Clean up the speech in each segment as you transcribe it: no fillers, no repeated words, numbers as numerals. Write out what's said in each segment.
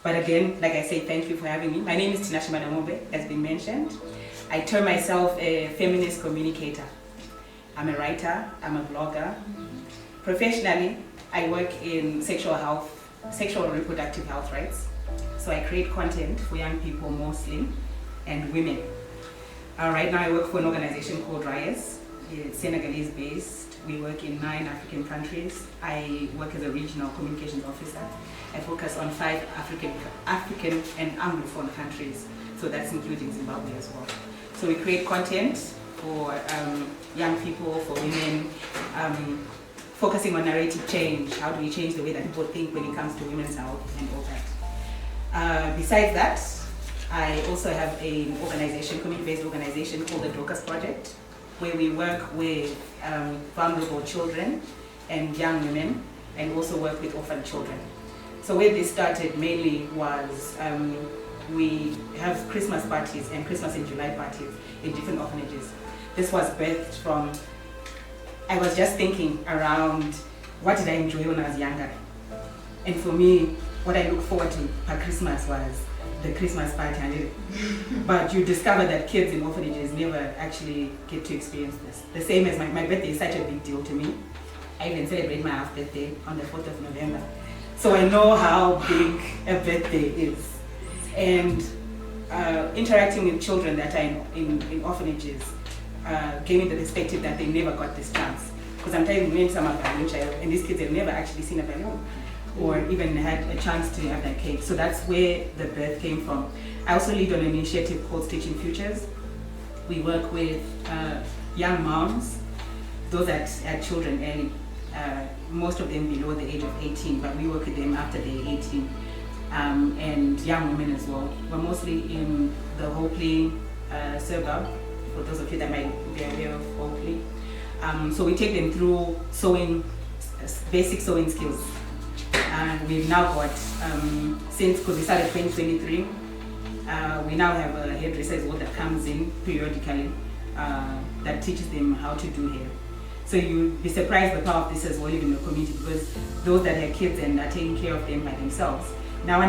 But again, like I say, thank you for having me. My name is Tinashe Madamombe, as been mentioned. I term myself a feminist communicator. I'm a writer, I'm a blogger. Professionally, I work in sexual and reproductive health rights. So I create content for young people mostly, and women. Right now I work for an organization called RIAS. It's Senegalese based. We work in 9 African countries. I work as a regional communications officer. I focus on 5 African and Anglophone countries. So that's including Zimbabwe as well. So we create content for young people, for women, focusing on narrative change. How do we change the way that people think when it comes to women's health and all that. Besides that, I also have an organization, community-based organization called the Dorcas Project, where we work with vulnerable children and young women, and also work with orphan children. So where this started mainly was we have Christmas parties and Christmas in July parties in different orphanages. This was birthed from, I was just thinking around what did I enjoy when I was younger. And for me, what I look forward to per Christmas was the Christmas party. But you discover that kids in orphanages never actually get to experience this. The same as my birthday is such a big deal to me. I even celebrate my half birthday on the 4th of November. So I know how big a birthday is. And interacting with children that are in orphanages gave me the perspective that they never got this chance. Because I'm telling you, some of them, and these kids have never actually seen a balloon or even had a chance to have that cake. So that's where the birth came from. I also lead on an initiative called Stitching Futures. We work with young moms, those that had children early, most of them below the age of 18, but we work with them after they're 18, and young women as well. We're mostly in the Hopley suburb, for those of you that might be aware of Hopley. So we take them through sewing, basic sewing skills. And we've now got, because we started 2023, we now have a hairdresser as well that comes in periodically that teaches them how to do hair. So you'd be surprised the power of this as well in the community, because those that have kids and are taking care of them by themselves, now but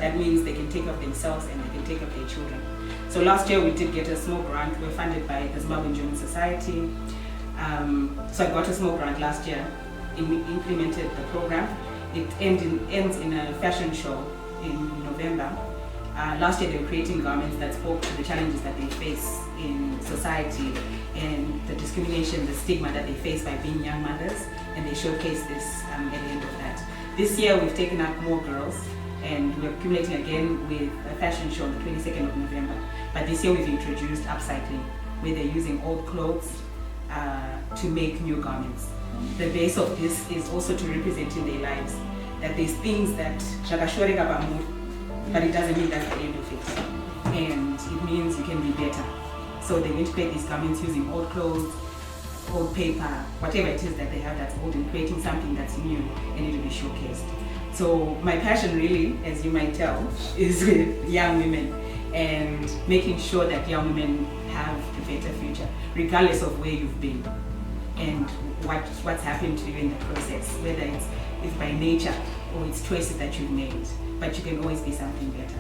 that means they can take care of themselves and they can take care of their children. So last year we did get a small grant. We were funded by the Zimbabwean German Society. So I got a small grant last year, and we implemented the program. It ends in a fashion show in November. Last year they were creating garments that spoke to the challenges that they face in society and the discrimination, the stigma that they face by being young mothers, and they showcased this at the end of that. This year we've taken up more girls, and we're accumulating again with a fashion show on the 22nd of November. But this year we've introduced upcycling, where they're using old clothes to make new garments. The base of this is also to represent in their lives that there's things that but it doesn't mean that's the end of it. And it means you can be better. So they integrate these garments using old clothes, old paper, whatever it is that they have that's old, and creating something that's new, and it will be showcased. So my passion really, as you might tell, is with young women and making sure that young women have a better future, regardless of where you've been and what's happened to you in the process, whether it's by nature or it's choices that you've made, but you can always be something better.